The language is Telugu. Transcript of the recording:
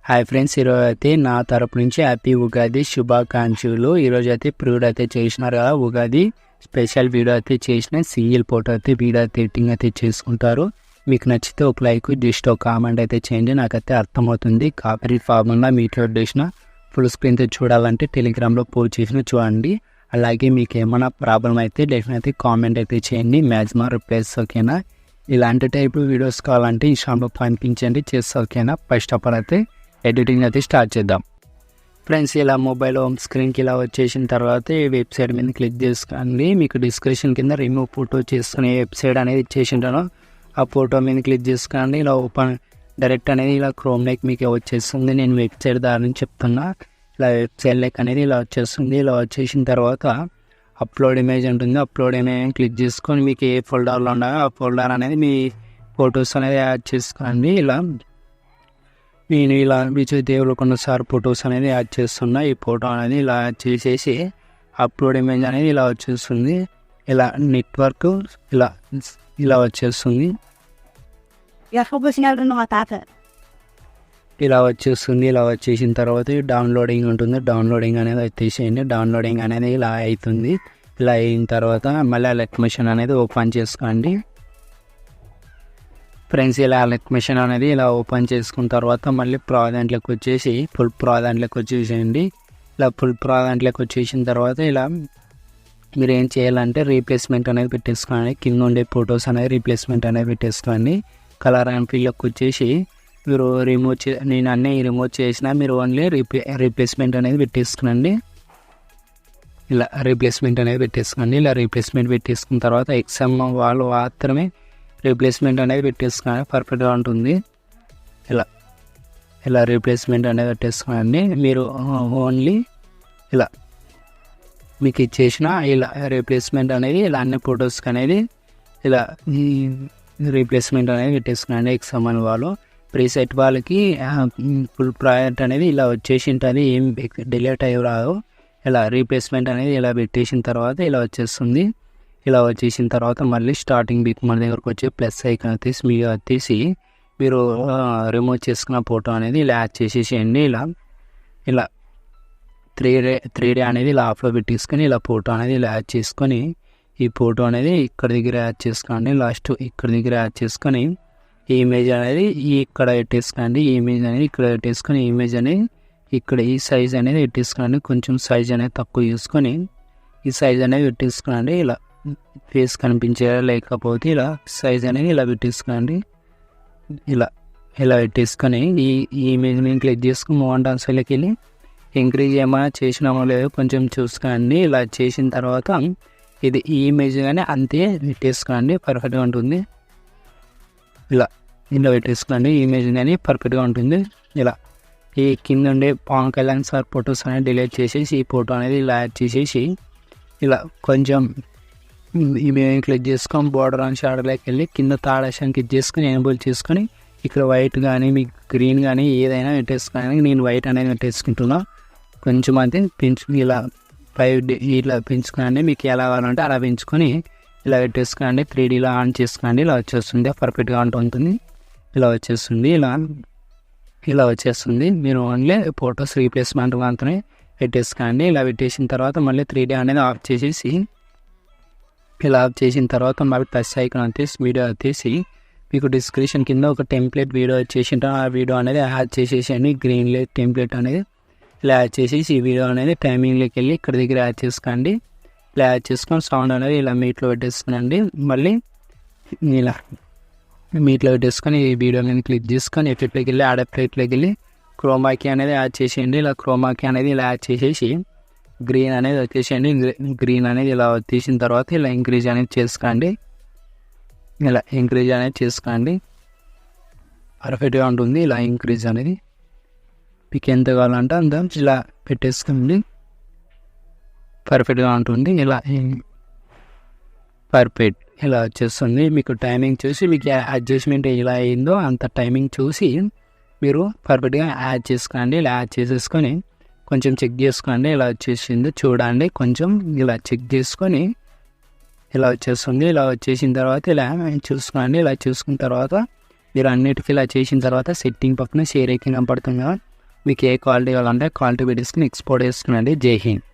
హాయ్ ఫ్రెండ్స్, ఈరోజు అయితే నా తరపు నుంచి హ్యాపీ ఉగాది శుభాకాంక్షలు. ఈరోజు అయితే ప్రివ్యూడ్ అయితే చేసినారు కదా, ఉగాది స్పెషల్ వీడియో అయితే చేసిన సింగిల్ ఫోటో అయితే వీడియో అయితే ఎడిటింగ్ అయితే చేసుకుంటారు. మీకు నచ్చితే ఒక లైక్, జస్ట్ ఒక కామెంట్ అయితే చేయండి. నాకైతే అర్థమవుతుంది. కాపీ ఫార్ములా మీట్లో చేసిన ఫుల్ స్క్రీన్తో చూడాలంటే టెలిగ్రామ్లో పోస్ట్ చేసిన చూడండి. అలాగే మీకు ఏమైనా ప్రాబ్లం అయితే డెఫినెట్లీ కామెంట్ అయితే చేయండి, మ్యాక్సిమం రిప్లైస్. ఓకేనా? ఇలాంటి టైప్ వీడియోస్ కావాలంటే ఇన్స్టాగ్రామ్లో పంపించండి, చేస్తా. ఓకేనా? ఫస్ట్ ఆఫ్ ఆల్ అయితే ఎడిటింగ్ అయితే స్టార్ట్ చేద్దాం. ఫ్రెండ్స్, ఇలా మొబైల్ హోమ్ స్క్రీన్కి ఇలా వచ్చేసిన తర్వాత ఈ వెబ్సైట్ మీద క్లిక్ చేసుకోండి. మీకు డిస్క్రిప్షన్ కింద రిమూవ్ ఫోటో చేసుకునే వెబ్సైట్ అనేది ఇచ్చేసింటాను. ఆ ఫోటో మీద క్లిక్ చేసుకోండి. ఇలా ఓపెన్ డైరెక్ట్ అనేది ఇలా క్రోమ్ లైక్ మీకు వచ్చేస్తుంది. నేను వెబ్సైట్ దాని నుంచి చెప్తున్నా. ఇలా వెబ్సైట్ లైక్ అనేది ఇలా వచ్చేస్తుంది. ఇలా వచ్చేసిన తర్వాత అప్లోడ్ ఇమేజ్ ఉంటుంది. అప్లోడ్ ఇమేజ్ క్లిక్ చేసుకొని మీకు ఏ ఫోల్డర్లో ఉన్నాయో ఆ ఫోల్డర్ అనేది మీ ఫొటోస్ అనేది యాడ్ చేసుకోండి. నేను ఇలా విజయ్ దేవరకొండ సార్ ఫొటోస్ అనేది యాడ్ చేస్తున్నా. ఈ ఫోటో అనేది ఇలా యాడ్ చేసేసి అప్లోడ్ ఇమేజ్ అనేది ఇలా వచ్చేస్తుంది. ఇలా నెట్వర్క్ ఇలా వచ్చేస్తుంది. ఇలా వచ్చేస్తుంది. ఇలా వచ్చేసిన తర్వాత డౌన్లోడింగ్ ఉంటుంది. డౌన్లోడింగ్ అనేది వచ్చేసేయండి. డౌన్లోడింగ్ అనేది ఇలా అవుతుంది. ఇలా అయిన తర్వాత మళ్ళీ అలర్ట్ మెషిన్ అనేది ఓపెన్ చేసుకోండి. ఫ్రెండ్స్, ఇలా అలర్ట్ మెషిన్ అనేది ఇలా ఓపెన్ చేసుకున్న తర్వాత మళ్ళీ ప్రాజెక్ట్లోకి వచ్చేసి ఫుల్ ప్రాజెక్ట్లోకి వచ్చేసేయండి. ఇలా ఫుల్ ప్రాజెక్ట్లోకి వచ్చేసిన తర్వాత ఇలా మీరు ఏం చేయాలంటే రీప్లేస్మెంట్ అనేది పెట్టేసుకోండి. కింద ఉండే ఫొటోస్ అనేది రీప్లేస్మెంట్ అనేది పెట్టేసుకోండి. కలర్ అండ్ ఫీల్డ్లోకి వచ్చేసి మీరు నేను అన్నీ రిమూవ్ చేసినా మీరు ఓన్లీ రీప్లేస్మెంట్ అనేది పెట్టేసుకోండి. ఇలా రీప్లేస్మెంట్ అనేది పెట్టేసుకోండి. ఇలా రీప్లేస్మెంట్ పెట్టేసుకున్న తర్వాత ఎగ్జామ్ వాళ్ళు మాత్రమే రీప్లేస్మెంట్ అనేది పెట్టేసుకోండి, పర్ఫెక్ట్గా ఉంటుంది. ఇలా రీప్లేస్మెంట్ అనేది పెట్టేసుకోండి. మీరు ఓన్లీ ఇలా మీకు ఇచ్చేసిన ఇలా రీప్లేస్మెంట్ అనేది ఇలా అన్ని ఫొటోస్కి అనేది ఇలా రీప్లేస్మెంట్ అనేది పెట్టేసుకోండి. ఎగ్జామ్ అని వాళ్ళు ప్రీసెట్ వాళ్ళకి ఫుల్ ప్రాజెక్ట్ అనేది ఇలా వచ్చేసి ఉంటుంది. ఏం డిలీట్ అయ్యి రాదు. ఇలా రీప్లేస్మెంట్ అనేది ఇలా పెట్టేసిన తర్వాత ఇలా వచ్చేస్తుంది. ఇలా వచ్చేసిన తర్వాత మళ్ళీ స్టార్టింగ్ బిక్ మన దగ్గరకు వచ్చి ప్లస్ ఐకాన్ తీసి మీరు రిమూవ్ చేసుకున్న ఫోటో అనేది ఇలా యాడ్ చేసేసేయండి. ఇలా 3D అనేది ఇలా ఆఫ్లో పెట్టేసుకొని ఇలా ఫోటో అనేది ఇలా యాడ్ చేసుకొని ఈ ఫోటో అనేది ఇక్కడ దగ్గర యాడ్ చేసుకోండి. లాస్ట్ ఇక్కడ దగ్గర యాడ్ చేసుకొని ఈ ఇమేజ్ అనేది ఇక్కడ పెట్టేసుకోండి. ఈ ఇమేజ్ అనేది ఇక్కడ పెట్టేసుకొని ఈ ఇమేజ్ అనేది ఇక్కడ ఈ సైజ్ అనేది పెట్టేసుకోండి. కొంచెం సైజ్ అనేది తక్కువ చూసుకొని ఈ సైజ్ అనేది పెట్టేసుకోండి. ఇలా ఫేస్ కనిపించేలా లేకపోతే ఇలా సైజ్ అనేది ఇలా పెట్టేసుకోండి. ఇలా పెట్టేసుకొని ఈ ఇమేజ్ నేను క్లిక్ చేసుకుని మోహన్ ట్రాన్స్ఫర్లోకి వెళ్ళి ఇంక్రీజ్ ఏమైనా చేసినామో లేదో కొంచెం చూసుకోండి. ఇలా చేసిన తర్వాత ఇది ఈ ఇమేజ్ కానీ అంతే పెట్టేసుకోండి, పర్ఫెక్ట్గా ఉంటుంది. ఇలా పెట్టేసుకోండి. ఈ ఇమేజ్ కానీ పర్ఫెక్ట్గా ఉంటుంది. ఇలా ఈ కింద ఉండే పవన్ కళ్యాణ్ సార్ ఫొటోస్ అనేది డిలీట్ చేసేసి ఈ ఫోటో అనేది ఇలా యాడ్ చేసేసి ఇలా కొంచెం ఇమేజ్ క్లిక్ చేసుకొని బోర్డర్ అని షాడోలోకి వెళ్ళి కింద థర్డ్ ఆప్షన్ క్లిక్ చేసుకొని ఎనేబుల్ చేసుకొని ఇక్కడ వైట్ కానీ మీకు గ్రీన్ కానీ ఏదైనా పెట్టేసుకొని నేను వైట్ అనేది పెట్టేసుకుంటున్నా. కొంచెం అయితే ఇలా 5D ఇలా పెంచుకోండి. మీకు ఎలా కావాలంటే అలా పెంచుకొని ఇలా పెట్టేసుకోండి. 3Dలో ఆన్ చేసుకోండి. ఇలా వచ్చేస్తుంది, పర్ఫెక్ట్గా ఉంటుంది. ఇలా వచ్చేస్తుంది. ఇలా వచ్చేస్తుంది. మీరు ఓన్లీ ఫొటోస్ రీప్లేస్మెంట్ మాత్రమే పెట్టేసుకోండి. ఇలా పెట్టేసిన తర్వాత మళ్ళీ 3D అనేది ఆఫ్ చేసేసి ఇలా ఆఫ్ చేసిన తర్వాత మళ్ళీ టచ్ ఐకాన్ తీసి వీడియో తీసి మీకు డిస్క్రిప్షన్ కింద ఒక టెంప్లెట్ వీడియో వచ్చేసింటే ఆ వీడియో అనేది యాడ్ చేసేసండి. గ్రీన్ లైట్ టెంప్లెట్ అనేది ఇలా యాడ్ చేసేసి ఈ వీడియో అనేది టైమింగ్లోకి వెళ్ళి ఇక్కడ దగ్గర యాడ్ చేసుకోండి. ఇలా యాడ్ చేసుకొని సౌండ్ అనేది ఇలా మీట్లో పెట్టేసుకోనండి. మళ్ళీ ఇలా మీట్లో పెట్టేసుకొని ఈ వీడియో అనేది క్లిక్ చేసుకొని ఎఫెక్ట్లోకి వెళ్ళి యాడ్ ఎఫెక్ట్లోకి వెళ్ళి క్రోమాకీ అనేది యాడ్ చేసేయండి. ఇలా క్రోమాకీ అనేది ఇలా యాడ్ చేసేసి గ్రీన్ అనేది వచ్చేసేయండి. గ్రీన్ అనేది ఇలా వచ్చేసిన తర్వాత ఇలా ఇంక్రీజ్ అనేది చేసుకోండి. ఇలా ఇంక్రీజ్ అనేది చేసుకోండి, పర్ఫెక్ట్గా ఉంటుంది. ఇలా ఇంక్రీజ్ అనేది మీకు ఎంత కావాలంటే అంత ఇలా పెట్టేసుకోండి, పర్ఫెక్ట్గా ఉంటుంది. ఇలా పర్ఫెక్ట్ ఇలా వచ్చేస్తుంది. మీకు టైమింగ్ చూసి మీకు అడ్జస్ట్మెంట్ ఎలా అయిందో అంత టైమింగ్ చూసి మీరు పర్ఫెక్ట్గా యాడ్ చేసుకోండి. ఇలా యాడ్ చేసేసుకొని కొంచెం చెక్ చేసుకోండి. ఇలా వచ్చేసింది చూడండి. కొంచెం ఇలా చెక్ చేసుకొని ఇలా వచ్చేస్తుంది. ఇలా వచ్చేసిన తర్వాత ఇలా చూసుకోండి. ఇలా చూసుకున్న తర్వాత మీరు అన్నిటికీ ఇలా చేసిన తర్వాత సెట్టింగ్ పక్కన షేర్ ఐకాన్ కనపడుతుంది కదా, మీకు ఏ క్వాలిటీ కావాలంటే క్వాలిటీ వీడియోస్ని ఎక్స్పోర్ట్ చేసుకునండి. జై హింద్.